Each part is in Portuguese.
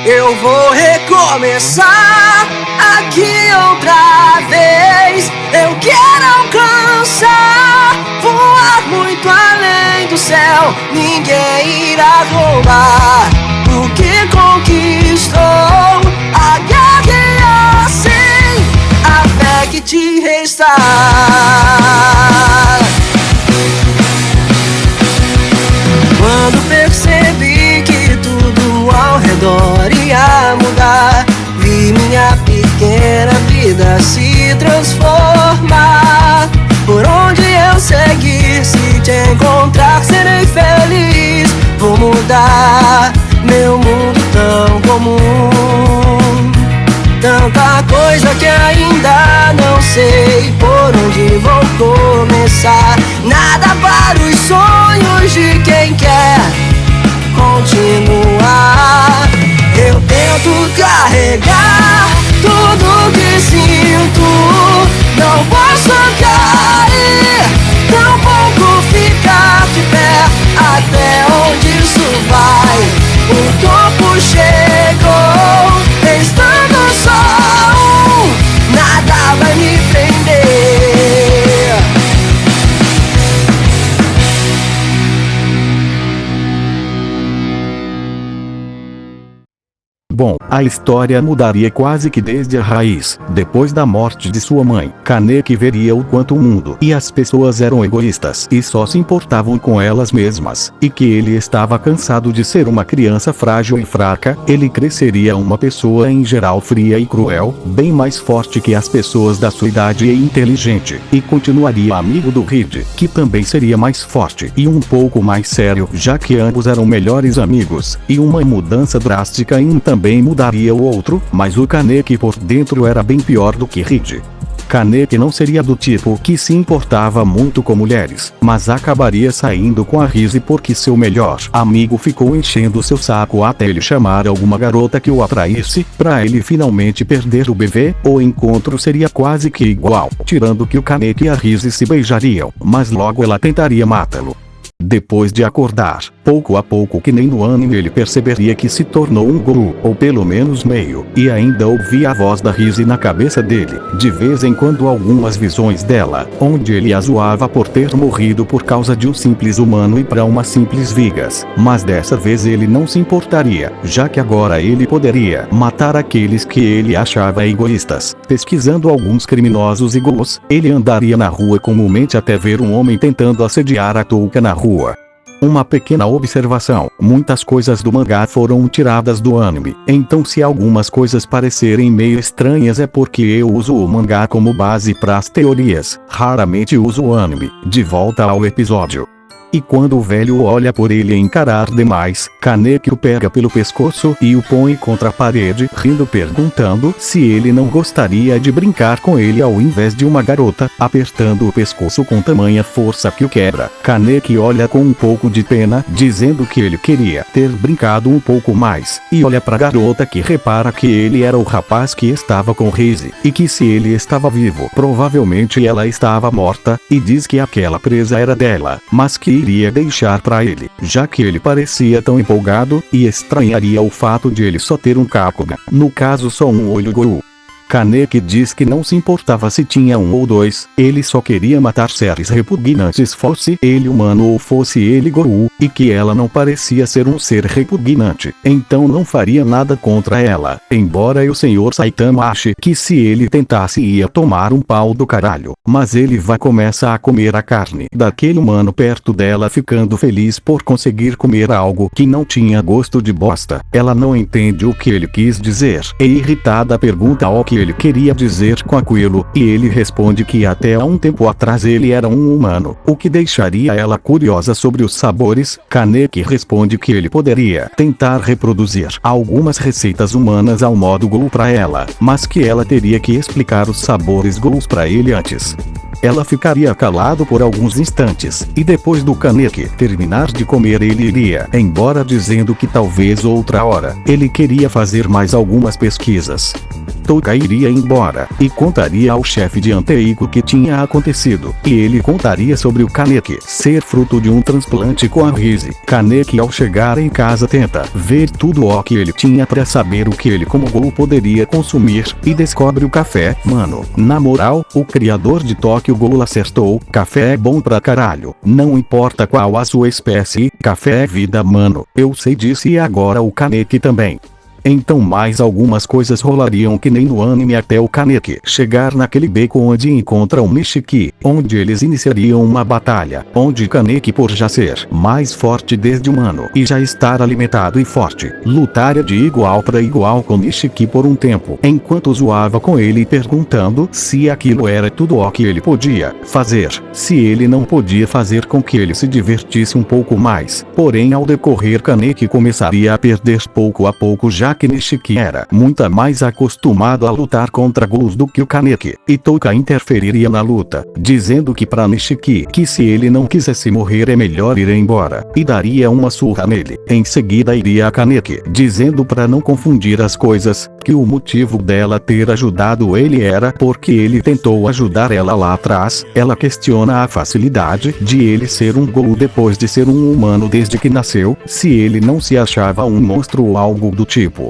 Eu vou recomeçar aqui outra vez. Eu quero alcançar, voar muito além do céu. Ninguém irá roubar o que conquistou. Agarre assim a fé que te resta. Quando percebi que tudo ao redor ia mudar, vi minha pequena vida se transformar. Por onde eu seguir, se te encontrar, serei feliz. Vou mudar meu mundo tão comum. Tanta coisa que ainda não sei por onde vou começar. Nada para os sonhos de quem quer continuar. Eu tento carregar tudo que sinto. Não posso cair, tampouco ficar de pé. Até onde isso vai? O topo chegou, estando só nada vai me prender. Bom, a história mudaria quase que desde a raiz. Depois da morte de sua mãe, Kaneki veria o quanto o mundo e as pessoas eram egoístas e só se importavam com elas mesmas, e que ele estava cansado de ser uma criança frágil e fraca. Ele cresceria uma pessoa em geral fria e cruel, bem mais forte que as pessoas da sua idade e inteligente, e continuaria amigo do Reed, que também seria mais forte e um pouco mais sério, já que ambos eram melhores amigos, e uma mudança drástica em um também mudaria o outro, mas o Kaneki por dentro era bem pior do que Reed. Kaneki não seria do tipo que se importava muito com mulheres, mas acabaria saindo com a Rise porque seu melhor amigo ficou enchendo seu saco até ele chamar alguma garota que o atraísse, pra ele finalmente perder o bebê. O encontro seria quase que igual, tirando que o Kaneki e a Rise se beijariam, mas logo ela tentaria matá-lo. Depois de acordar, pouco a pouco, que nem no anime, ele perceberia que se tornou um guru, ou pelo menos meio, e ainda ouvia a voz da Rise na cabeça dele, de vez em quando algumas visões dela, onde ele a zoava por ter morrido por causa de um simples humano e para uma simples Vigas. Mas dessa vez ele não se importaria, já que agora ele poderia matar aqueles que ele achava egoístas. Pesquisando alguns criminosos e ghouls, ele andaria na rua comumente até ver um homem tentando assediar a touca na rua. Uma pequena observação: muitas coisas do mangá foram tiradas do anime, então se algumas coisas parecerem meio estranhas é porque eu uso o mangá como base para as teorias, raramente uso o anime. De volta ao episódio. E quando o velho olha por ele encarar demais, Kaneki o pega pelo pescoço e o põe contra a parede, rindo, perguntando se ele não gostaria de brincar com ele ao invés de uma garota, apertando o pescoço com tamanha força que o quebra. Kaneki olha com um pouco de pena, dizendo que ele queria ter brincado um pouco mais, e olha pra garota, que repara que ele era o rapaz que estava com Rise, e que se ele estava vivo, provavelmente ela estava morta, e diz que aquela presa era dela, mas que iria deixar pra ele, já que ele parecia tão empolgado, e estranharia o fato de ele só ter um Kakuga, no caso só um olho guru. Kaneki diz que não se importava se tinha um ou dois, ele só queria matar seres repugnantes, fosse ele humano ou fosse ele guru, e que ela não parecia ser um ser repugnante, então não faria nada contra ela, embora o Sr. Saitama ache que se ele tentasse ia tomar um pau do caralho. Mas ele começa a comer a carne daquele humano perto dela, ficando feliz por conseguir comer algo que não tinha gosto de bosta. Ela não entende o que ele quis dizer, e irritada pergunta o que ele queria dizer com aquilo, e ele responde que até há um tempo atrás ele era um humano, o que deixaria ela curiosa sobre os sabores. Kaneki responde que ele poderia tentar reproduzir algumas receitas humanas ao modo ghoul pra ela, mas que ela teria que explicar os sabores ghouls pra ele antes. Ela ficaria calado por alguns instantes, e depois do Kaneki terminar de comer ele iria embora, dizendo que talvez outra hora ele queria fazer mais algumas pesquisas. Touka iria embora, e contaria ao chefe de Anteiko o que tinha acontecido, e ele contaria sobre o Kaneki ser fruto de um transplante com a Rise. Kaneki ao chegar em casa tenta ver tudo o que ele tinha pra saber o que ele como Gol poderia consumir, e descobre o café. Mano, na moral, o criador de Tokyo Ghoul acertou, café é bom pra caralho, não importa qual a sua espécie, café é vida mano, eu sei disso e agora o Kaneki também. Então mais algumas coisas rolariam que nem no anime até o Kaneki chegar naquele beco onde encontra o Nishiki, onde eles iniciariam uma batalha, onde Kaneki por já ser mais forte desde humano e já estar alimentado e forte, lutaria de igual para igual com Nishiki por um tempo, enquanto zoava com ele perguntando se aquilo era tudo o que ele podia fazer, se ele não podia fazer com que ele se divertisse um pouco mais. Porém ao decorrer Kaneki começaria a perder pouco a pouco, já que Nishiki era muito mais acostumado a lutar contra ghouls do que o Kaneki, e Touka interferiria na luta, dizendo que pra Nishiki que se ele não quisesse morrer é melhor ir embora, e daria uma surra nele. Em seguida iria a Kaneki, dizendo pra não confundir as coisas, que o motivo dela ter ajudado ele era porque ele tentou ajudar ela lá atrás. Ela questiona a facilidade de ele ser um ghoul depois de ser um humano desde que nasceu, se ele não se achava um monstro ou algo do tipo.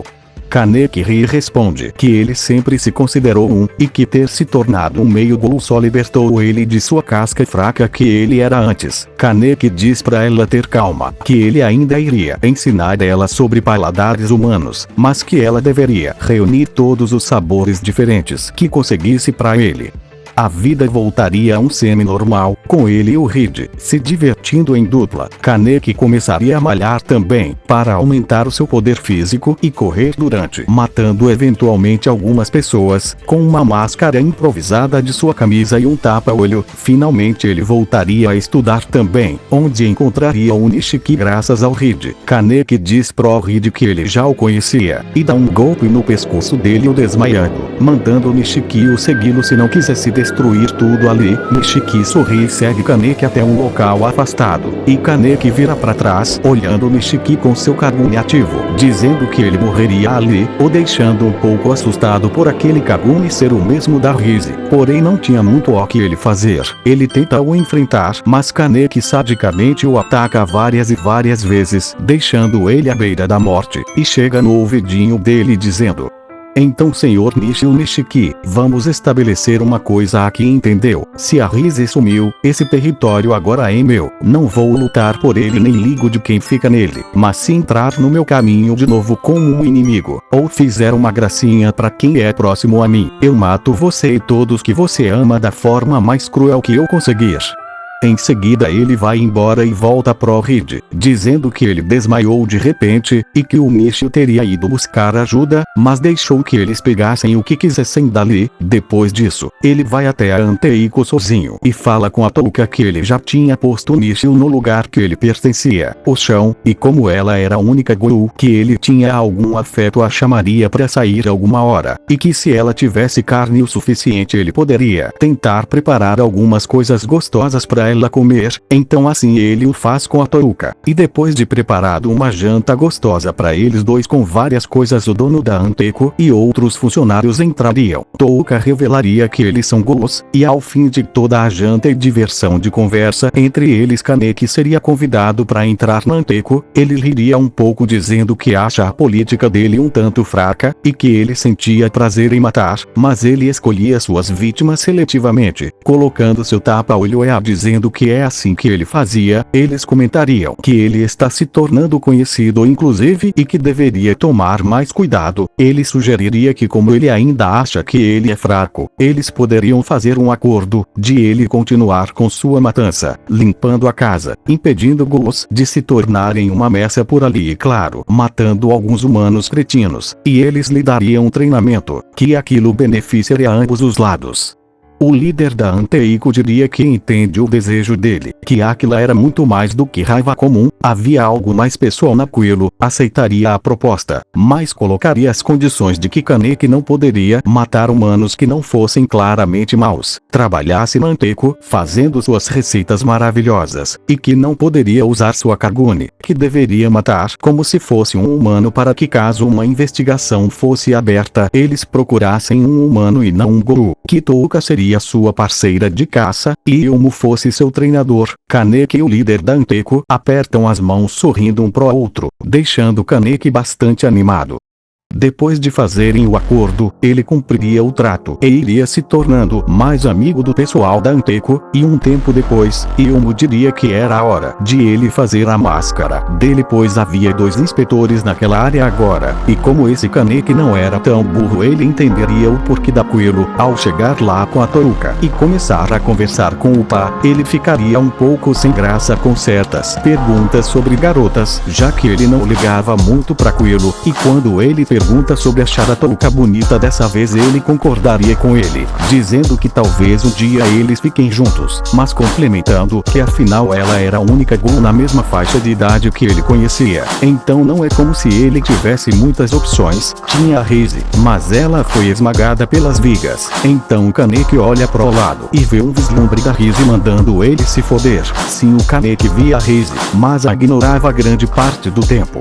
Kaneki ri e responde que ele sempre se considerou um, e que ter se tornado um meio ghoul só libertou ele de sua casca fraca que ele era antes. Kaneki diz pra ela ter calma, que ele ainda iria ensinar ela sobre paladares humanos, mas que ela deveria reunir todos os sabores diferentes que conseguisse pra ele. A vida voltaria a um semi-normal, com ele e o Reed se divertindo em dupla. Kaneki começaria a malhar também, para aumentar o seu poder físico e correr durante, matando eventualmente algumas pessoas, com uma máscara improvisada de sua camisa e um tapa-olho. Finalmente ele voltaria a estudar também, onde encontraria o Nishiki graças ao Reed. Kaneki diz pro Reed que ele já o conhecia, e dá um golpe no pescoço dele o desmaiando, mandando Nishiki o segui-lo se não quisesse destruir tudo ali. Nishiki sorri e segue Kaneki até um local afastado, e Kaneki vira pra trás, olhando Nishiki com seu Kagumi ativo, dizendo que ele morreria ali, o deixando um pouco assustado por aquele Kagumi ser o mesmo da Rise. Porém não tinha muito o que ele fazer. Ele tenta o enfrentar, mas Kaneki sadicamente o ataca várias e várias vezes, deixando ele à beira da morte, e chega no ouvidinho dele dizendo: então senhor Nishiki, vamos estabelecer uma coisa aqui, entendeu? Se a Rise sumiu, esse território agora é meu. Não vou lutar por ele nem ligo de quem fica nele, mas se entrar no meu caminho de novo como um inimigo, ou fizer uma gracinha pra quem é próximo a mim, eu mato você e todos que você ama da forma mais cruel que eu conseguir. Em seguida ele vai embora e volta pro Reed, dizendo que ele desmaiou de repente, e que o Nishio teria ido buscar ajuda, mas deixou que eles pegassem o que quisessem dali. Depois disso, ele vai até a Anteiko sozinho e fala com a Touka que ele já tinha posto o Nishio no lugar que ele pertencia, o chão, e como ela era a única ghoul que ele tinha algum afeto, a chamaria pra sair alguma hora, e que se ela tivesse carne o suficiente ele poderia tentar preparar algumas coisas gostosas pra ela comer. Então assim ele o faz com a Touka, e depois de preparado uma janta gostosa para eles dois com várias coisas, o dono da Anteiko e outros funcionários entrariam. Touka revelaria que eles são ghouls, e ao fim de toda a janta e diversão de conversa entre eles, Kaneki seria convidado para entrar na Anteiko. Ele riria um pouco dizendo que acha a política dele um tanto fraca, e que ele sentia prazer em matar, mas ele escolhia suas vítimas seletivamente, colocando seu tapa-olho dizendo que é assim que ele fazia. Eles comentariam que ele está se tornando conhecido inclusive, e que deveria tomar mais cuidado. Ele sugeriria que como ele ainda acha que ele é fraco, eles poderiam fazer um acordo de ele continuar com sua matança, limpando a casa, impedindo ghouls de se tornarem uma ameaça por ali e claro, matando alguns humanos cretinos, e eles lhe dariam um treinamento, que aquilo beneficiaria ambos os lados. O líder da Anteiko diria que entende o desejo dele, que aquilo era muito mais do que raiva comum, havia algo mais pessoal naquilo, aceitaria a proposta, mas colocaria as condições de que Kaneki não poderia matar humanos que não fossem claramente maus, trabalhasse na Anteiko, fazendo suas receitas maravilhosas, e que não poderia usar sua Kagune, que deveria matar como se fosse um humano para que caso uma investigação fosse aberta eles procurassem um humano e não um guru, que Touka seria sua parceira de caça, e Yumo fosse seu treinador. Kaneki e o líder da Anteiko apertam as mãos sorrindo um pro outro, deixando Kaneki bastante animado. Depois de fazerem o acordo, ele cumpriria o trato e iria se tornando mais amigo do pessoal da Anteiko, e um tempo depois, Yumo diria que era a hora de ele fazer a máscara dele, pois havia 2 inspetores naquela área agora, e como esse Kaneki não era tão burro ele entenderia o porquê daquilo. Ao chegar lá com a Touka e começar a conversar com o pá, ele ficaria um pouco sem graça com certas perguntas sobre garotas, já que ele não ligava muito pra aquilo, e quando ele pergunta sobre achar a Touka bonita dessa vez ele concordaria com ele, dizendo que talvez um dia eles fiquem juntos, mas complementando que afinal ela era a única guru na mesma faixa de idade que ele conhecia, então não é como se ele tivesse muitas opções. Tinha a Reise, mas ela foi esmagada pelas vigas, então Kaneki olha pro lado e vê um vislumbre da Reise mandando ele se foder. Sim, o Kaneki via a Reise, mas a ignorava grande parte do tempo.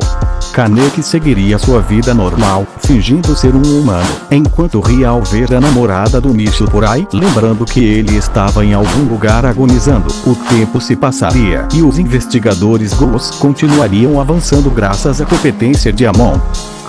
Kaneki seguiria sua vida normal, fingindo ser um humano, enquanto ria ao ver a namorada do Micho por aí, lembrando que ele estava em algum lugar agonizando. O tempo se passaria, e os investigadores Gos continuariam avançando graças à competência de Amon.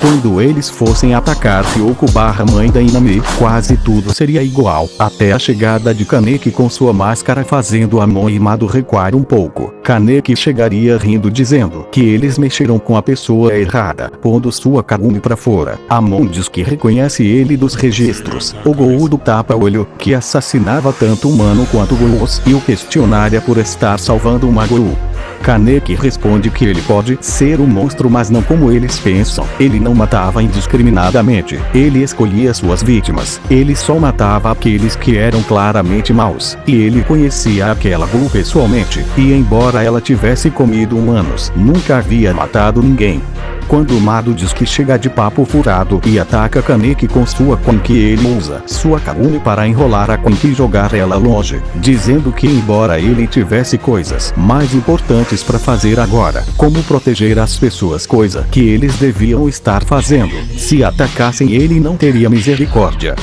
Quando eles fossem atacar Ryoko / mãe da Inami, quase tudo seria igual, até a chegada de Kaneki com sua máscara fazendo Amon e Mado recuar um pouco. Kaneki chegaria rindo dizendo que eles mexeram com a pessoa errada, pondo sua Kagune pra fora. Amon diz que reconhece ele dos registros. O Goudo tapa-olho, que assassinava tanto humano quanto gurus, e o questionaria por estar salvando uma guru. Kaneki responde que ele pode ser um monstro, mas não como eles pensam. Ele não matava indiscriminadamente, ele escolhia suas vítimas, ele só matava aqueles que eram claramente maus, e ele conhecia aquela guru pessoalmente, e embora ela tivesse comido humanos, nunca havia matado ninguém. Quando Mado diz que chega de papo furado e ataca Kaneki com sua Quinky, ele usa sua Kagune para enrolar a Quinky e jogar ela longe, dizendo que embora ele tivesse coisas mais importantes para fazer agora, como proteger as pessoas, coisa que eles deviam estar fazendo, se atacassem ele não teria misericórdia.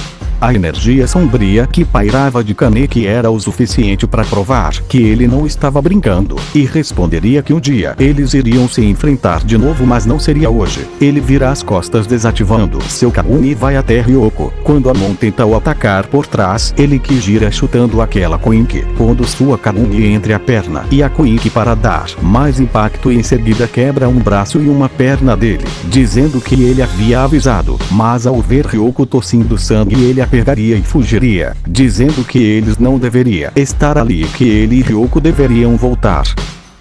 A energia sombria que pairava de Kaneki era o suficiente para provar que ele não estava brincando, e responderia que um dia eles iriam se enfrentar de novo, mas não seria hoje. Ele vira as costas desativando seu Kagune e vai até Ryoko. Quando Amon tenta o atacar por trás, ele que gira chutando aquela Quinky, pondo sua Kagune entre a perna e a Quinky para dar mais impacto, e em seguida quebra um braço e uma perna dele, dizendo que ele havia avisado, mas ao ver Ryoko tossindo sangue ele pegaria e fugiria, dizendo que eles não deveriam estar ali e que ele e Ryoko deveriam voltar.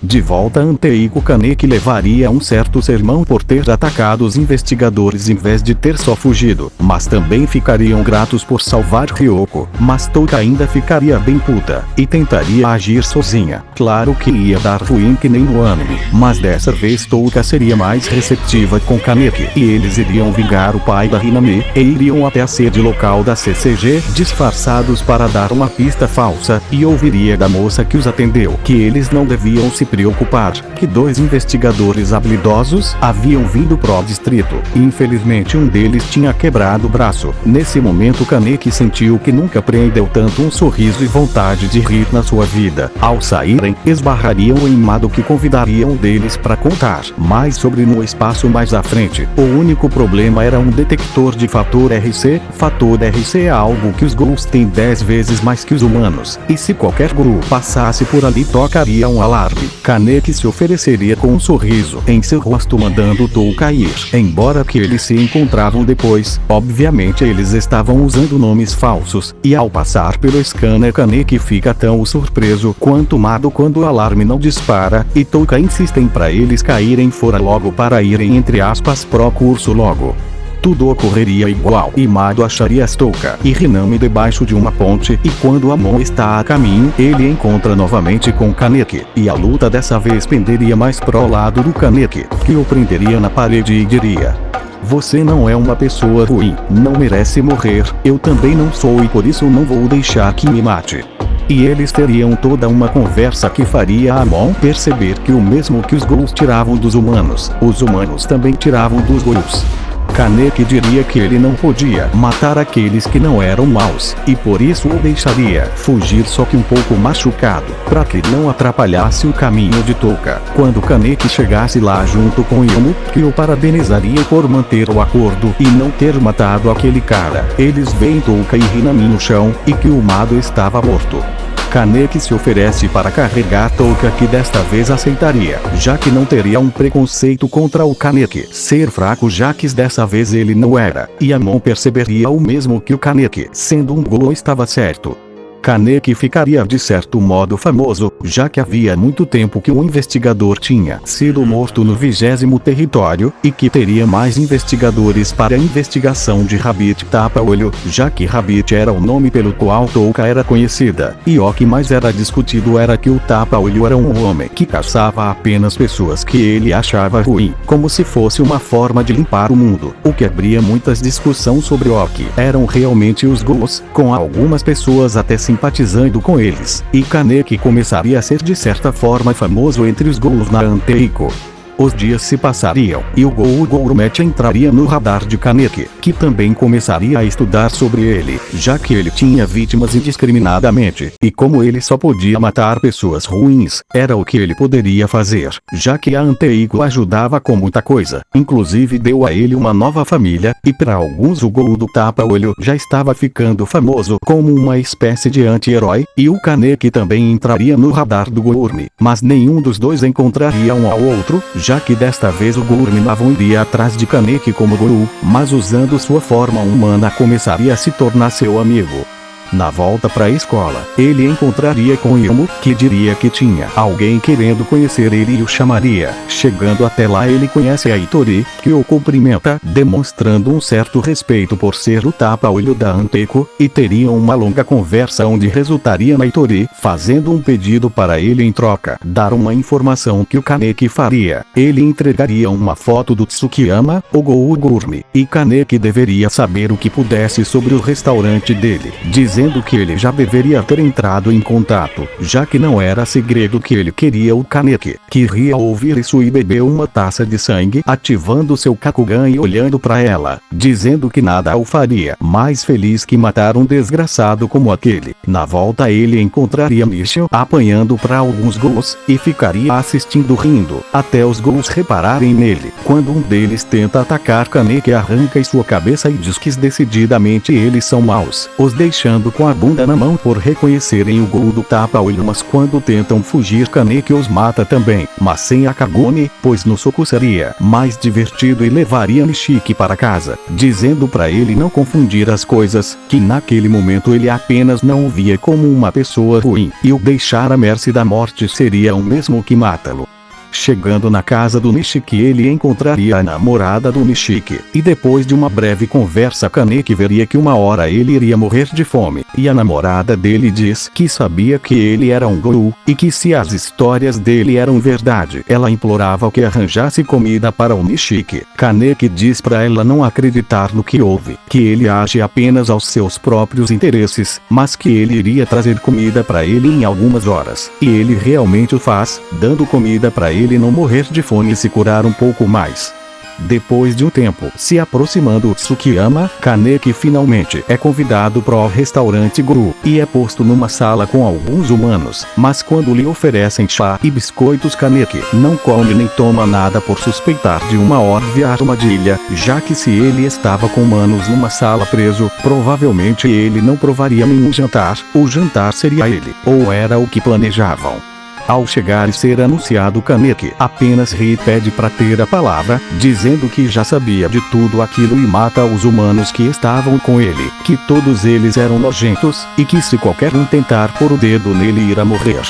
De volta a Anteiko, Kaneki levaria um certo sermão por ter atacado os investigadores em vez de ter só fugido, mas também ficariam gratos por salvar Ryoko. Mas Touka ainda ficaria bem puta, e tentaria agir sozinha. Claro que ia dar ruim que nem no anime, mas dessa vez Touka seria mais receptiva com Kaneki, e eles iriam vingar o pai da Hinami, e iriam até a sede local da CCG, disfarçados para dar uma pista falsa, e ouviria da moça que os atendeu que eles não deviam se preocupar, que 2 investigadores habilidosos haviam vindo pro distrito, e infelizmente um deles tinha quebrado o braço. Nesse momento Kaneki sentiu que nunca aprendeu tanto um sorriso e vontade de rir na sua vida. Ao saírem, esbarrariam em Mado, que convidaria um deles para contar mais sobre no espaço mais à frente. O único problema era um detector de fator RC. Fator RC é algo que os gurus têm 10 vezes mais que os humanos, e se qualquer guru passasse por ali tocaria um alarme. Kaneki se ofereceria com um sorriso em seu rosto, mandando Touka ir embora, que eles se encontravam depois. Obviamente eles estavam usando nomes falsos, e ao passar pelo scanner Kaneki fica tão surpreso quanto Mado quando o alarme não dispara, e Touka insistem para eles caírem fora logo para irem entre aspas pro curso logo. tudo ocorreria igual. Imado acharia Stouka e Hinami debaixo de uma ponte, e quando Amon está a caminho, ele encontra novamente com Kaneki, e a luta dessa vez penderia mais pro lado do Kaneki, que o prenderia na parede e diria: "Você não é uma pessoa ruim, não merece morrer, eu também não sou e por isso não vou deixar que me mate." E eles teriam toda uma conversa que faria Amon perceber que o mesmo que os ghouls tiravam dos humanos, os humanos também tiravam dos ghouls. Kaneki diria que ele não podia matar aqueles que não eram maus, e por isso o deixaria fugir só que um pouco machucado, para que não atrapalhasse o caminho de Touka. Quando Kaneki chegasse lá junto com Yomo, que o parabenizaria por manter o acordo e não ter matado aquele cara, eles veem Touka e Hinami no chão, e que o Mado estava morto. Kaneki se oferece para carregar Touka, que desta vez aceitaria, já que não teria um preconceito contra o Kaneki ser fraco, já que dessa vez ele não era, e Amon perceberia o mesmo que o Kaneki, sendo um ghoul, estava certo. Kaneki ficaria de certo modo famoso, já que havia muito tempo que um investigador tinha sido morto no 20º território, e que teria mais investigadores para a investigação de Rabbit Tapa-Olho, já que Rabbit era o nome pelo qual Touka era conhecida, e o que mais era discutido era que o Tapa-Olho era um homem que caçava apenas pessoas que ele achava ruim, como se fosse uma forma de limpar o mundo, o que abria muitas discussões sobre o que eram realmente os ghouls, com algumas pessoas até simpatizando com eles, e Kaneki começaria a ser de certa forma famoso entre os ghouls na Anteiko. Os dias se passariam, e o Ghoul Gourmet entraria no radar de Kaneki, que também começaria a estudar sobre ele, já que ele tinha vítimas indiscriminadamente, e como ele só podia matar pessoas ruins, era o que ele poderia fazer, já que a Anteiko ajudava com muita coisa, inclusive deu a ele uma nova família, e para alguns o Ghoul do Tapa-Olho já estava ficando famoso como uma espécie de anti-herói, e o Kaneki também entraria no radar do Gourmet, mas nenhum dos dois encontraria um ao outro, já que desta vez o Gourmet iria atrás de Kaneki como guru, mas usando sua forma humana começaria a se tornar seu amigo. Na volta para a escola, ele encontraria com Yomo, que diria que tinha alguém querendo conhecer ele e o chamaria. Chegando até lá, ele conhece a Itori, que o cumprimenta, demonstrando um certo respeito por ser o tapa-olho da Anteiko, e teriam uma longa conversa onde resultaria na Itori fazendo um pedido para ele em troca dar uma informação que o Kaneki faria. Ele entregaria uma foto do Tsukiyama, o Ghoul Gourmet, e Kaneki deveria saber o que pudesse sobre o restaurante dele, dizendo que ele já deveria ter entrado em contato, já que não era segredo que ele queria o Kaneki, que ria ao ouvir isso e bebeu uma taça de sangue, ativando seu Kakugan e olhando para ela, dizendo que nada o faria mais feliz que matar um desgraçado como aquele. Na volta ele encontraria Michio apanhando para alguns ghouls, e ficaria assistindo rindo, até os ghouls repararem nele, quando um deles tenta atacar Kaneki, arranca sua cabeça e diz que decididamente eles são maus, os deixando com a bunda na mão por reconhecerem o Ghoul do tapa-olho, mas quando tentam fugir Kaneki os mata também, mas sem a Kagome, pois no soco seria mais divertido e levaria Nishiki para casa, dizendo para ele não confundir as coisas, que naquele momento ele apenas não o via como uma pessoa ruim, e o deixar à mercê da morte seria o mesmo que matá-lo. Chegando na casa do Nishiki, ele encontraria a namorada do Nishiki, e depois de uma breve conversa Kaneki veria que uma hora ele iria morrer de fome, e a namorada dele diz que sabia que ele era um ghoul, e que se as histórias dele eram verdade, ela implorava que arranjasse comida para o Nishiki. Kaneki diz para ela não acreditar no que houve, que ele age apenas aos seus próprios interesses, mas que ele iria trazer comida para ele em algumas horas, e ele realmente o faz, dando comida para ele não morrer de fome e se curar um pouco mais. Depois de um tempo se aproximando Tsukiyama, Kaneki finalmente é convidado para o restaurante Guru, e é posto numa sala com alguns humanos, mas quando lhe oferecem chá e biscoitos Kaneki não come nem toma nada por suspeitar de uma óbvia armadilha, já que se ele estava com humanos numa sala preso, provavelmente ele não provaria nenhum jantar, o jantar seria ele, ou era o que planejavam. Ao chegar e ser anunciado, Kaneki apenas ri e pede para ter a palavra, dizendo que já sabia de tudo aquilo e mata os humanos que estavam com ele, que todos eles eram nojentos, e que se qualquer um tentar pôr o dedo nele irá morrer.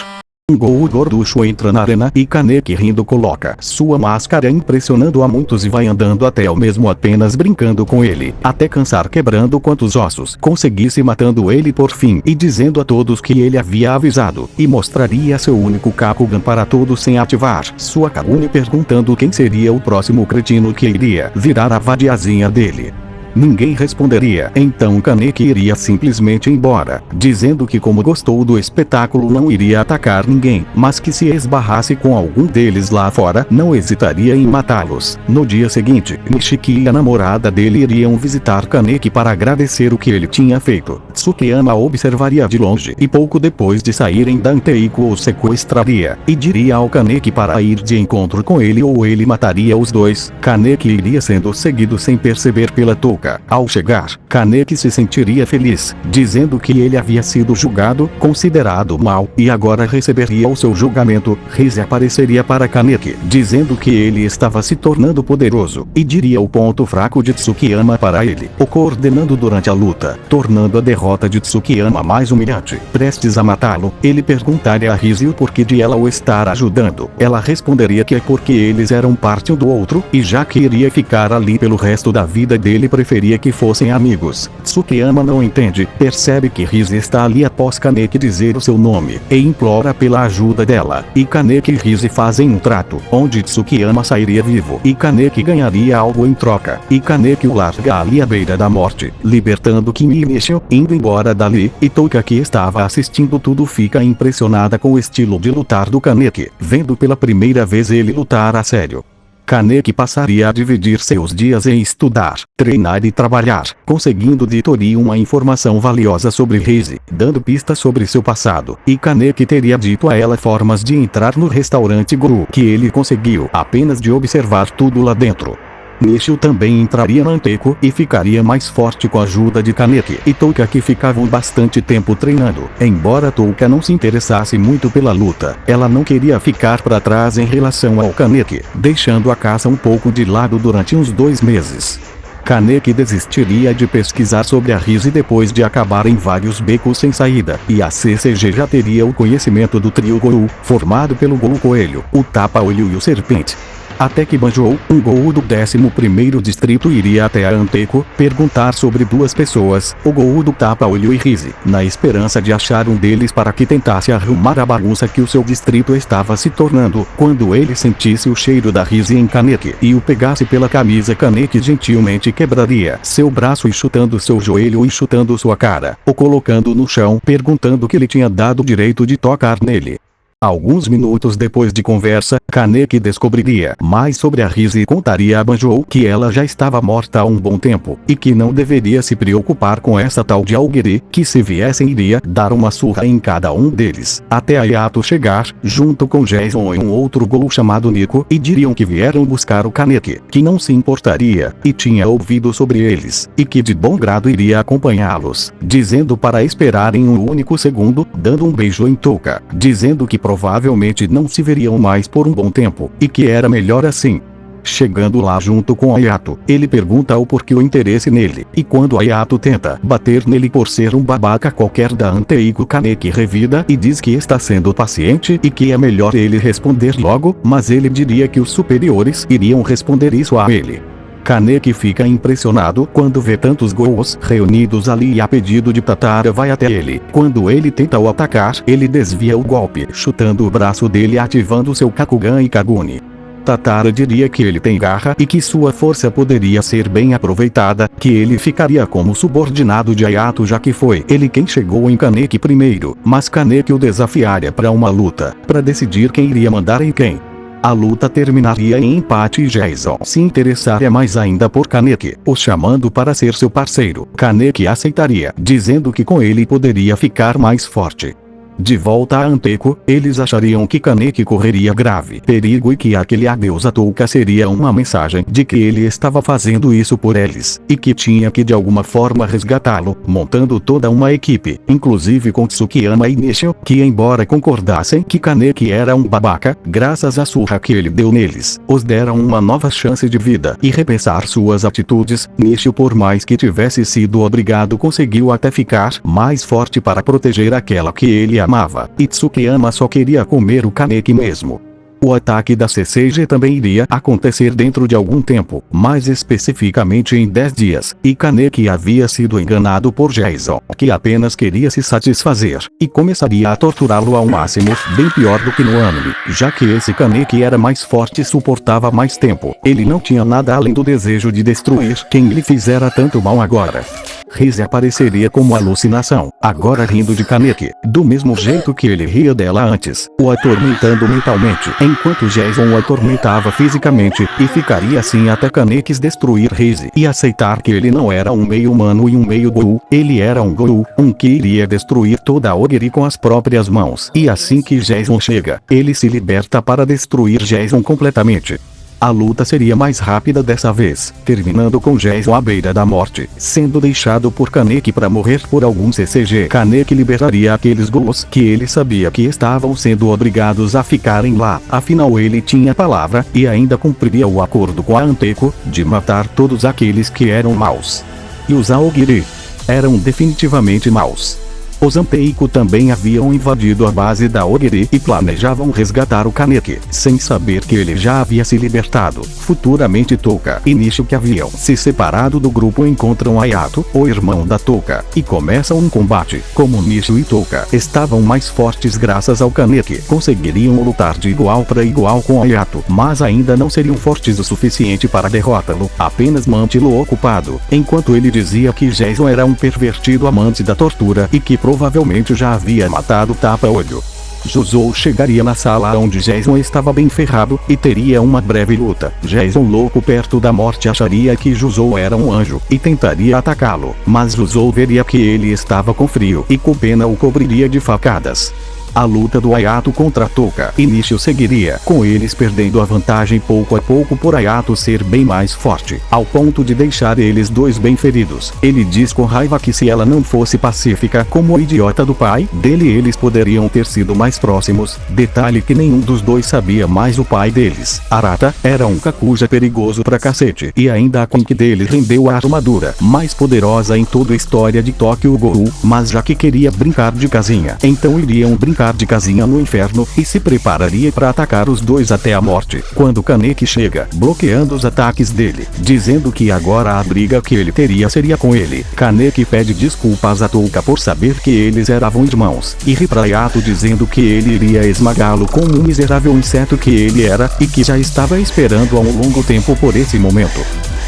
Um Gol gorducho entra na arena e Kaneki rindo coloca sua máscara impressionando a muitos e vai andando até o mesmo apenas brincando com ele, até cansar quebrando quantos ossos conseguisse matando ele por fim e dizendo a todos que ele havia avisado e mostraria seu único Kakugan para todos sem ativar sua Kaguni perguntando quem seria o próximo cretino que iria virar a vadiazinha dele. Ninguém responderia, então Kaneki iria simplesmente embora, dizendo que como gostou do espetáculo não iria atacar ninguém, mas que se esbarrasse com algum deles lá fora, não hesitaria em matá-los. No dia seguinte, Nishiki e a namorada dele iriam visitar Kaneki para agradecer o que ele tinha feito. Tsukiyama observaria de longe e pouco depois de saírem da Anteiko o sequestraria, e diria ao Kaneki para ir de encontro com ele ou ele mataria os dois. Kaneki iria sendo seguido sem perceber pela touca. Ao chegar, Kaneki se sentiria feliz, dizendo que ele havia sido julgado, considerado mau, e agora receberia o seu julgamento. Rize apareceria para Kaneki, dizendo que ele estava se tornando poderoso, e diria o ponto fraco de Tsukiyama para ele, o coordenando durante a luta, tornando a derrota de Tsukiyama mais humilhante. Prestes a matá-lo, ele perguntaria a Rize o porquê de ela o estar ajudando. Ela responderia que é porque eles eram parte um do outro, e já que iria ficar ali pelo resto da vida dele preferia que fossem amigos. Tsukiyama não entende, percebe que Rize está ali após Kaneki dizer o seu nome, e implora pela ajuda dela, e Kaneki e Rize fazem um trato, onde Tsukiyama sairia vivo, e Kaneki ganharia algo em troca, e Kaneki o larga ali à beira da morte, libertando Kimi e Nishio, indo embora dali, e Touka que estava assistindo tudo fica impressionada com o estilo de lutar do Kaneki, vendo pela primeira vez ele lutar a sério. Kaneki passaria a dividir seus dias em estudar, treinar e trabalhar, conseguindo de Tori uma informação valiosa sobre Rize, dando pistas sobre seu passado, e Kaneki teria dito a ela formas de entrar no restaurante Guru que ele conseguiu apenas de observar tudo lá dentro. Nishio também entraria na Anteiko e ficaria mais forte com a ajuda de Kaneki e Touka que ficavam bastante tempo treinando. Embora Touka não se interessasse muito pela luta, ela não queria ficar para trás em relação ao Kaneki, deixando a caça um pouco de lado durante uns 2 meses. Kaneki desistiria de pesquisar sobre a Rize depois de acabar em vários becos sem saída, e a CCG já teria o conhecimento do trio Gou, formado pelo Gou Coelho, o Tapa-Olho e o Serpente. Até que Banjou, um Gou do 11º distrito iria até a Anteiko, perguntar sobre 2 pessoas, o Gou do Tapa-Olho e Rize, na esperança de achar um deles para que tentasse arrumar a bagunça que o seu distrito estava se tornando. Quando ele sentisse o cheiro da Rize em Kaneki e o pegasse pela camisa, Kaneki gentilmente quebraria seu braço e chutando seu joelho e chutando sua cara, o colocando no chão, perguntando que lhe tinha dado o direito de tocar nele. Alguns minutos depois de conversa, Kaneki descobriria mais sobre a Rize e contaria a Banjou que ela já estava morta há um bom tempo, e que não deveria se preocupar com essa tal de Aogiri, que se viessem iria dar uma surra em cada um deles, até a Yato chegar, junto com Jason e um outro Gou chamado Nico, e diriam que vieram buscar o Kaneki, que não se importaria, e tinha ouvido sobre eles, e que de bom grado iria acompanhá-los, dizendo para esperarem um único segundo, dando um beijo em Touka, dizendo que provavelmente não se veriam mais por um bom tempo, e que era melhor assim. Chegando lá junto com Ayato, ele pergunta o porquê o interesse nele, e quando Ayato tenta bater nele por ser um babaca qualquer da Anteiko, Kaneki revida e diz que está sendo paciente e que é melhor ele responder logo, mas ele diria que os superiores iriam responder isso a ele. Kaneki fica impressionado quando vê tantos Gous reunidos ali e a pedido de Tatara vai até ele. Quando ele tenta o atacar, ele desvia o golpe, chutando o braço dele e ativando seu Kakugan e Kaguni. Tatara diria que ele tem garra e que sua força poderia ser bem aproveitada, que ele ficaria como subordinado de Ayato já que foi ele quem chegou em Kaneki primeiro, mas Kaneki o desafiaria para uma luta, para decidir quem iria mandar em quem. A luta terminaria em empate e Jason se interessaria mais ainda por Kaneki, o chamando para ser seu parceiro. Kaneki aceitaria, dizendo que com ele poderia ficar mais forte. De volta a Anteiko, eles achariam que Kaneki correria grave perigo e que aquele adeus a Touka seria uma mensagem de que ele estava fazendo isso por eles, e que tinha que de alguma forma resgatá-lo, montando toda uma equipe, inclusive com Tsukiyama e Nishio, que embora concordassem que Kaneki era um babaca, graças à surra que ele deu neles, os deram uma nova chance de vida e repensar suas atitudes. Nishio, por mais que tivesse sido obrigado, conseguiu até ficar mais forte para proteger aquela que ele amava. amava, e Tsukiyama só queria comer o Kaneki mesmo. O ataque da CCG também iria acontecer dentro de algum tempo, mais especificamente em 10 dias, e Kaneki havia sido enganado por Jason, que apenas queria se satisfazer, e começaria a torturá-lo ao máximo, bem pior do que no anime, já que esse Kaneki era mais forte e suportava mais tempo. Ele não tinha nada além do desejo de destruir quem lhe fizera tanto mal agora. Rize apareceria como alucinação, agora rindo de Kaneki, do mesmo jeito que ele ria dela antes, o atormentando mentalmente, enquanto Jason o atormentava fisicamente, e ficaria assim até Kaneki destruir Rize e aceitar que ele não era um meio humano e um meio Gou, ele era um Gou, que iria destruir toda a Ogiri com as próprias mãos. E assim que Jason chega, ele se liberta para destruir Jason completamente. A luta seria mais rápida dessa vez, terminando com Jason à beira da morte, sendo deixado por Kaneki para morrer por algum CCG. Kaneki liberaria aqueles Gous que ele sabia que estavam sendo obrigados a ficarem lá, afinal ele tinha palavra, e ainda cumpriria o acordo com a Anteko, de matar todos aqueles que eram maus. E os Aogiri eram definitivamente maus. Os Anteico também haviam invadido a base da Ogiri e planejavam resgatar o Kaneki, sem saber que ele já havia se libertado. Futuramente Touka e Nishi, que haviam se separado do grupo, encontram Ayato, o irmão da Touka, e começam um combate. Como Nishi e Touka estavam mais fortes graças ao Kaneki, conseguiriam lutar de igual para igual com Ayato, mas ainda não seriam fortes o suficiente para derrotá-lo, apenas mantê-lo ocupado, enquanto ele dizia que Jason era um pervertido amante da tortura e que provavelmente já havia matado Tapa-Olho. Juzou chegaria na sala onde Jason estava bem ferrado, e teria uma breve luta. Jason, louco perto da morte, acharia que Juzou era um anjo, e tentaria atacá-lo, mas Juzou veria que ele estava com frio, e com pena o cobriria de facadas. A luta do Ayato contra Touka e Nishi seguiria, com eles perdendo a vantagem pouco a pouco por Ayato ser bem mais forte, ao ponto de deixar eles dois bem feridos. Ele diz com raiva que se ela não fosse pacífica como o idiota do pai dele, eles poderiam ter sido mais próximos. Detalhe que nenhum dos dois sabia mais o pai deles. Arata era um Kakuja perigoso pra cacete, e ainda a Quink dele rendeu a armadura mais poderosa em toda a história de Tokyo Ghoul, mas já que queria brincar de casinha, então iriam brincar de casinha no inferno, e se prepararia para atacar os dois até a morte. Quando Kaneki chega, bloqueando os ataques dele, dizendo que agora a briga que ele teria seria com ele, Kaneki pede desculpas a Touka por saber que eles eram irmãos, e ri pra Ayato dizendo que ele iria esmagá-lo como um miserável inseto que ele era, e que já estava esperando há um longo tempo por esse momento.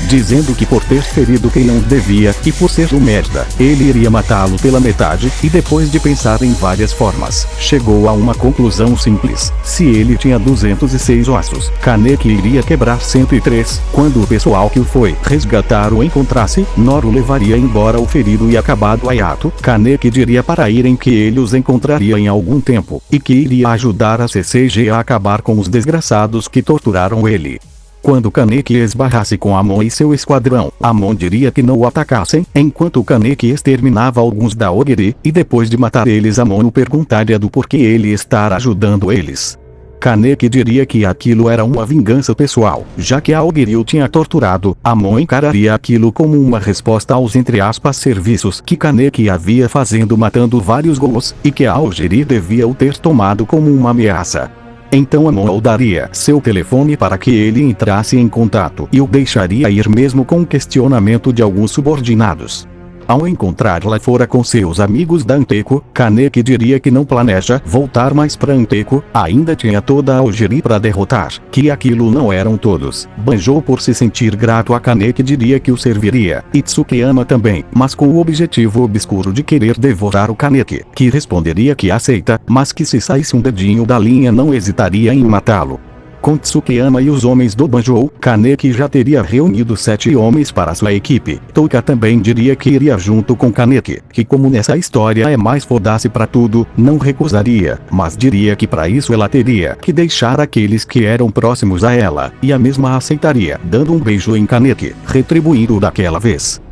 Dizendo que por ter ferido quem não devia, e por ser um merda, ele iria matá-lo pela metade, e depois de pensar em várias formas, chegou a uma conclusão simples. Se ele tinha 206 ossos, Kaneki iria quebrar 103. Quando o pessoal que o foi resgatar o encontrasse, Noru levaria embora o ferido e acabado Ayato. Kaneki diria para Iren que ele os encontraria em algum tempo, e que iria ajudar a CCG a acabar com os desgraçados que torturaram ele. Quando Kaneki esbarrasse com Amon e seu esquadrão, Amon diria que não o atacassem, enquanto Kaneki exterminava alguns da Ogiri, e depois de matar eles Amon o perguntaria do porquê ele estar ajudando eles. Kaneki diria que aquilo era uma vingança pessoal, já que a Ogiri o tinha torturado. Amon encararia aquilo como uma resposta aos entre aspas serviços que Kaneki havia fazendo matando vários Gous, e que a Ogiri devia o ter tomado como uma ameaça. Então Amon daria seu telefone para que ele entrasse em contato e o deixaria ir mesmo com o questionamento de alguns subordinados. Ao encontrar lá fora com seus amigos da Anteko, Kaneki diria que não planeja voltar mais pra Anteko, ainda tinha toda a Ogiri para derrotar, que aquilo não eram todos. Banjo, por se sentir grato a Kaneki, diria que o serviria, e Tsukiyama também, mas com o objetivo obscuro de querer devorar o Kaneki, que responderia que aceita, mas que se saísse um dedinho da linha não hesitaria em matá-lo. Com Tsukiyama e os homens do Banjo, Kaneki já teria reunido 7 homens para sua equipe. Touka também diria que iria junto com Kaneki, que como nessa história é mais foda-se pra tudo, não recusaria, mas diria que para isso ela teria que deixar aqueles que eram próximos a ela, e a mesma aceitaria, dando um beijo em Kaneki, retribuindo daquela vez.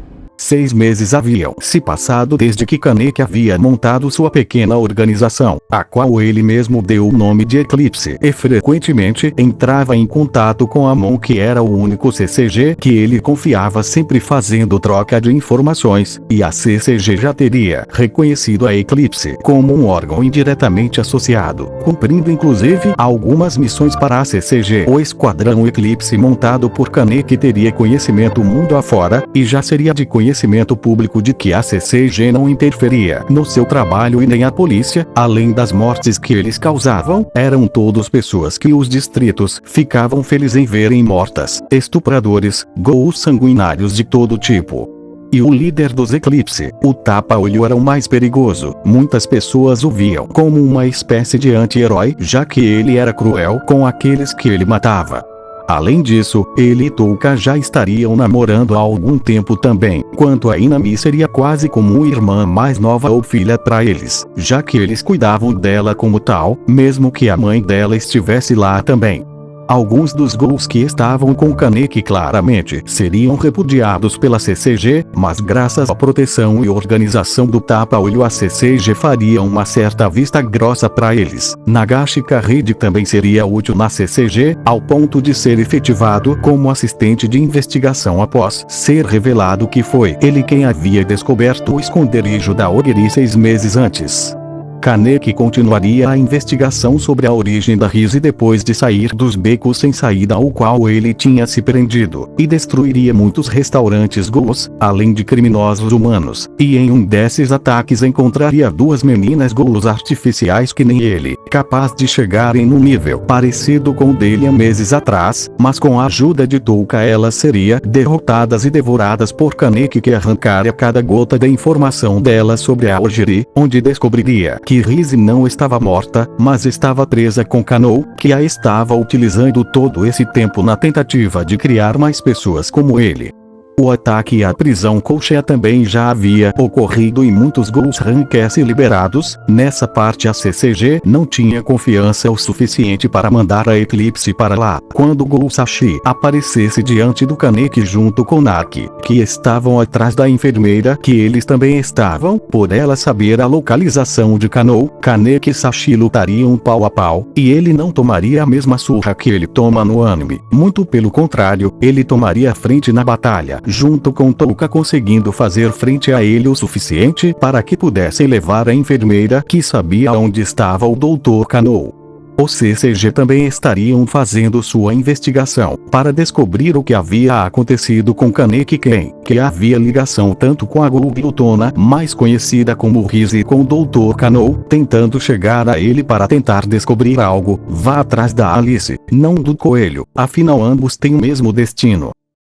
6 meses haviam se passado desde que Kaneki havia montado sua pequena organização, a qual ele mesmo deu o nome de Eclipse, e frequentemente entrava em contato com Amon, que era o único CCG que ele confiava, sempre fazendo troca de informações, e a CCG já teria reconhecido a Eclipse como um órgão indiretamente associado, cumprindo inclusive algumas missões para a CCG. O esquadrão Eclipse montado por Kaneki teria conhecimento mundo afora, e já seria de conhecimento público de que a CCG não interferia no seu trabalho e nem a polícia. Além das mortes que eles causavam, eram todos pessoas que os distritos ficavam felizes em verem mortas, estupradores, ghouls sanguinários de todo tipo. E o líder dos Eclipse, o Tapa-Olho, era o mais perigoso. Muitas pessoas o viam como uma espécie de anti-herói, já que ele era cruel com aqueles que ele matava. Além disso, ele e Touka já estariam namorando há algum tempo também. Quanto a Inami, seria quase como uma irmã mais nova ou filha para eles, já que eles cuidavam dela como tal, mesmo que a mãe dela estivesse lá também. Alguns dos ghouls que estavam com Kaneki claramente seriam repudiados pela CCG, mas graças à proteção e organização do Tapa-Olho, a CCG faria uma certa vista grossa para eles. Nagashi Karede também seria útil na CCG, ao ponto de ser efetivado como assistente de investigação após ser revelado que foi ele quem havia descoberto o esconderijo da Ogiri 6 meses antes. Kaneki continuaria a investigação sobre a origem da Rise depois de sair dos becos sem saída ao qual ele tinha se prendido, e destruiria muitos restaurantes ghouls, além de criminosos humanos, e em um desses ataques encontraria 2 meninas ghouls artificiais que nem ele, capaz de chegarem num nível parecido com o dele há meses atrás, mas com a ajuda de Touka elas seriam derrotadas e devoradas por Kaneki, que arrancaria cada gota da informação dela sobre a Ogiri, onde descobriria que Rise não estava morta, mas estava presa com Kanou, que a estava utilizando todo esse tempo na tentativa de criar mais pessoas como ele. O ataque à prisão Colchea também já havia ocorrido e muitos ghouls rankesse liberados. Nessa parte a CCG não tinha confiança o suficiente para mandar a Eclipse para lá. Quando Ghoul Sashi aparecesse diante do Kaneki junto com Naki, que estavam atrás da enfermeira, que eles também estavam, por ela saber a localização de Kanou, Kaneki e Sashi lutariam pau a pau, e ele não tomaria a mesma surra que ele toma no anime. Muito pelo contrário, ele tomaria a frente na batalha, junto com Touka, conseguindo fazer frente a ele o suficiente para que pudessem levar a enfermeira, que sabia onde estava o Dr. Kanou. Os CCG também estariam fazendo sua investigação para descobrir o que havia acontecido com Kaneki Ken, que havia ligação tanto com a Ghoul glutona, mais conhecida como Rise, e com o Dr. Kanou, tentando chegar a ele para tentar descobrir algo. Vá atrás da Alice, não do coelho, afinal ambos têm o mesmo destino.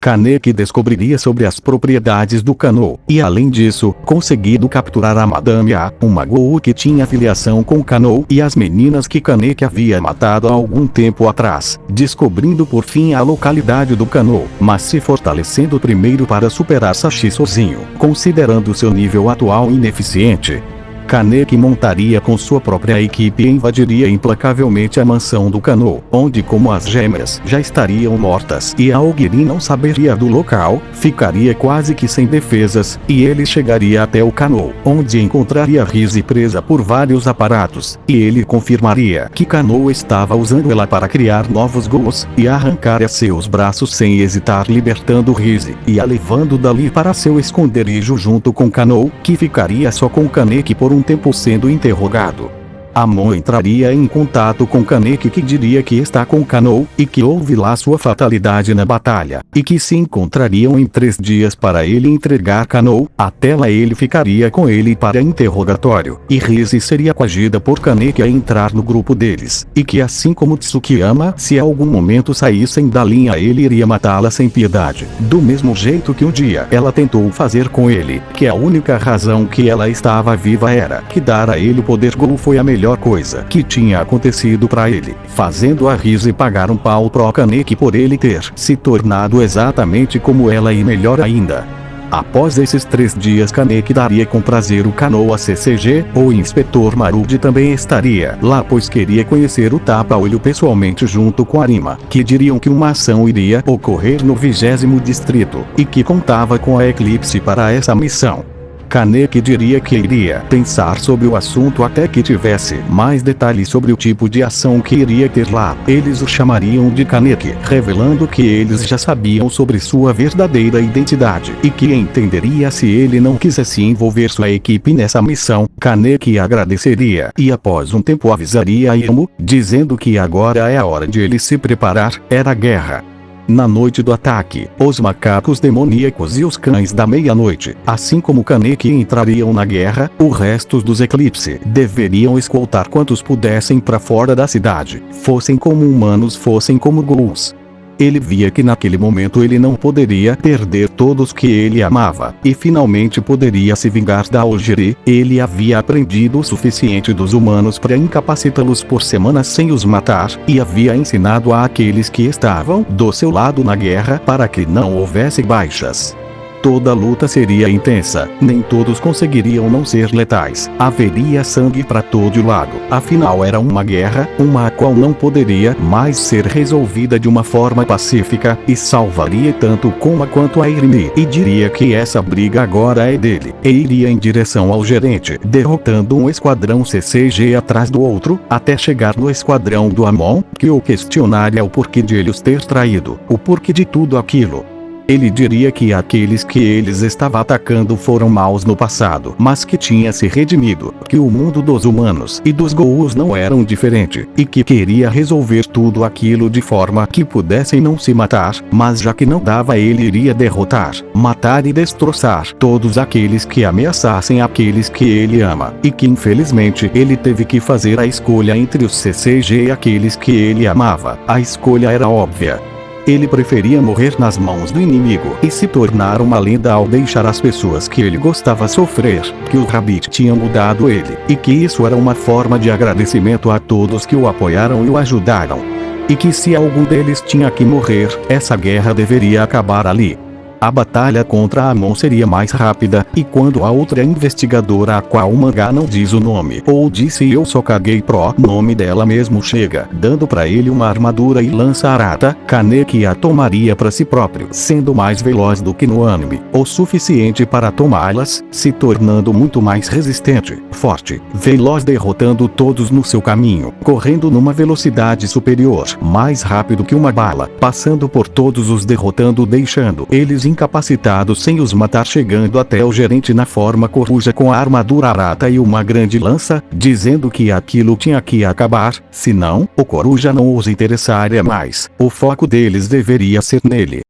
Kaneki descobriria sobre as propriedades do Kanou, e além disso, conseguido capturar a Madame A, uma Ghoul que tinha filiação com Kanou e as meninas que Kaneki havia matado há algum tempo atrás, descobrindo por fim a localidade do Kanou, mas se fortalecendo primeiro para superar Sashi sozinho, considerando seu nível atual ineficiente. Kaneki montaria com sua própria equipe e invadiria implacavelmente a mansão do Kanou, onde, como as gêmeas já estariam mortas e a Ogiri não saberia do local, ficaria quase que sem defesas, e ele chegaria até o Kanou, onde encontraria Rise presa por vários aparatos, e ele confirmaria que Kanou estava usando ela para criar novos ghouls, e arrancar a seus braços sem hesitar, libertando Rise, e a levando dali para seu esconderijo junto com Kanou, que ficaria só com Kaneki por um tempo sendo interrogado. Amon entraria em contato com Kaneki, que diria que está com Kanou, e que houve lá sua fatalidade na batalha, e que se encontrariam em 3 dias para ele entregar Kanou. Até lá ele ficaria com ele para interrogatório, e Rise seria coagida por Kaneki a entrar no grupo deles, e que assim como Tsukiyama, se a algum momento saíssem da linha ele iria matá-la sem piedade, do mesmo jeito que um dia ela tentou fazer com ele, que a única razão que ela estava viva era que dar a ele o poder Ghoul foi a melhor coisa que tinha acontecido para ele, fazendo a Rise pagar um pau pro Kaneki por ele ter se tornado exatamente como ela, e melhor ainda. Após esses 3 dias, Kaneki daria com prazer o Canoa CCG. O inspetor Marudi também estaria lá, pois queria conhecer o tapa-olho pessoalmente junto com Arima, que diriam que uma ação iria ocorrer no 20º distrito, e que contava com a Eclipse para essa missão. Kaneki diria que iria pensar sobre o assunto até que tivesse mais detalhes sobre o tipo de ação que iria ter lá. Eles o chamariam de Kaneki, revelando que eles já sabiam sobre sua verdadeira identidade e que entenderia se ele não quisesse envolver sua equipe nessa missão. Kaneki agradeceria e após um tempo avisaria a Imo, dizendo que agora é a hora de ele se preparar. Era guerra. Na noite do ataque, os macacos demoníacos e os cães da meia-noite, assim como Kaneki, entrariam na guerra. O resto dos Eclipse deveriam escoltar quantos pudessem para fora da cidade, fossem como humanos, fossem como ghouls. Ele via que naquele momento ele não poderia perder todos que ele amava, e finalmente poderia se vingar da Aogiri. Ele havia aprendido o suficiente dos humanos para incapacitá-los por semanas sem os matar, e havia ensinado a aqueles que estavam do seu lado na guerra para que não houvesse baixas. Toda luta seria intensa, nem todos conseguiriam não ser letais. Haveria sangue para todo lado. Afinal, era uma guerra, uma a qual não poderia mais ser resolvida de uma forma pacífica, e salvaria tanto Kuma quanto a Irimi. E diria que essa briga agora é dele, e iria em direção ao gerente, derrotando um esquadrão CCG atrás do outro, até chegar no esquadrão do Amon, que o questionaria o porquê de ele os ter traído, o porquê de tudo aquilo. Ele diria que aqueles que eles estavam atacando foram maus no passado, mas que tinha se redimido, que o mundo dos humanos e dos ghouls não eram diferente, e que queria resolver tudo aquilo de forma que pudessem não se matar, mas já que não dava, ele iria derrotar, matar e destroçar todos aqueles que ameaçassem aqueles que ele ama, e que infelizmente ele teve que fazer a escolha entre os CCG e aqueles que ele amava. A escolha era óbvia. Ele preferia morrer nas mãos do inimigo e se tornar uma lenda ao deixar as pessoas que ele gostava sofrer, que o Rabbit tinha mudado ele, e que isso era uma forma de agradecimento a todos que o apoiaram e o ajudaram. E que se algum deles tinha que morrer, essa guerra deveria acabar ali. A batalha contra a Amon seria mais rápida, e quando a outra investigadora, a qual o mangá não diz o nome, ou disse eu só caguei pro nome dela mesmo, chega, dando pra ele uma armadura e lança arata, Kaneki a tomaria pra si próprio, sendo mais veloz do que no anime, o suficiente para tomá-las, se tornando muito mais resistente, forte, veloz, derrotando todos no seu caminho, correndo numa velocidade superior, mais rápido que uma bala, passando por todos os derrotando, deixando eles incapacitados sem os matar, chegando até o gerente na forma coruja com a armadura arata e uma grande lança, dizendo que aquilo tinha que acabar, senão, o coruja não os interessaria mais, o foco deles deveria ser nele.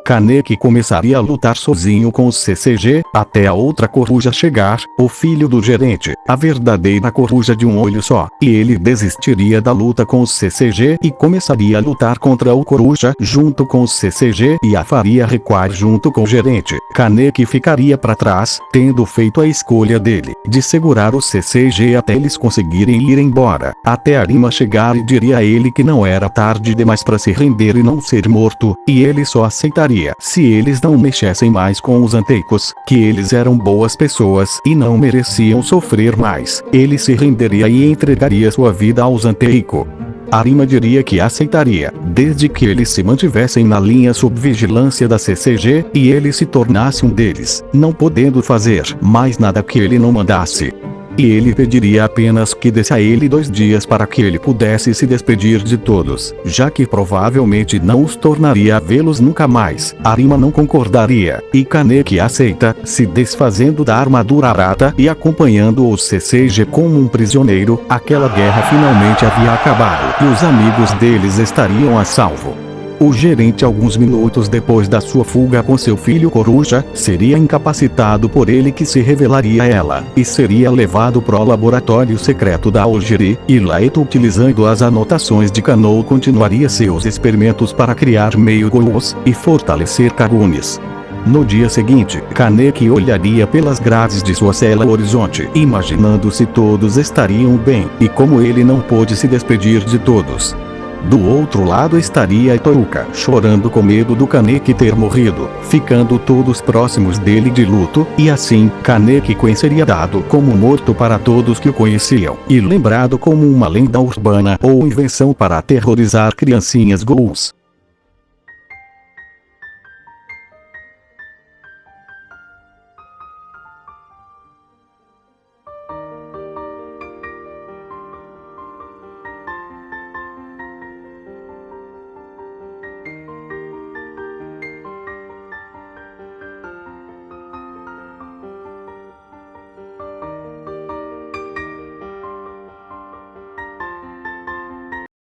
Kaneki começaria a lutar sozinho com os CCG, até a outra coruja chegar, o filho do gerente, a verdadeira coruja de um olho só, e ele desistiria da luta com os CCG e começaria a lutar contra o coruja junto com os CCG e a faria recuar junto com o gerente. Kaneki ficaria para trás, tendo feito a escolha dele, de segurar os CCG até eles conseguirem ir embora, até Arima chegar e diria a ele que não era tarde demais para se render e não ser morto, e ele só aceitaria se eles não mexessem mais com os Anteicos, que eles eram boas pessoas e não mereciam sofrer mais. Ele se renderia e entregaria sua vida aos Anteico. Arima diria que aceitaria, desde que eles se mantivessem na linha sob vigilância da CCG, e ele se tornasse um deles, não podendo fazer mais nada que ele não mandasse. E ele pediria apenas que desse a ele 2 dias para que ele pudesse se despedir de todos, já que provavelmente não os tornaria a vê-los nunca mais. Arima não concordaria, e Kaneki aceita, se desfazendo da armadura arata e acompanhando os CCG como um prisioneiro. Aquela guerra finalmente havia acabado, e os amigos deles estariam a salvo. O gerente, alguns minutos depois da sua fuga com seu filho coruja, seria incapacitado por ele, que se revelaria a ela, e seria levado pro laboratório secreto da Aogiri, e Laeto, utilizando as anotações de Kanou, continuaria seus experimentos para criar meio-ghouls e fortalecer Kagunis. No dia seguinte, Kaneki olharia pelas grades de sua cela ao horizonte, imaginando se todos estariam bem, e como ele não pôde se despedir de todos. Do outro lado estaria Toruka, chorando com medo do Kaneki ter morrido, ficando todos próximos dele de luto, e assim, Kaneki-kun seria dado como morto para todos que o conheciam, e lembrado como uma lenda urbana ou invenção para aterrorizar criancinhas ghouls.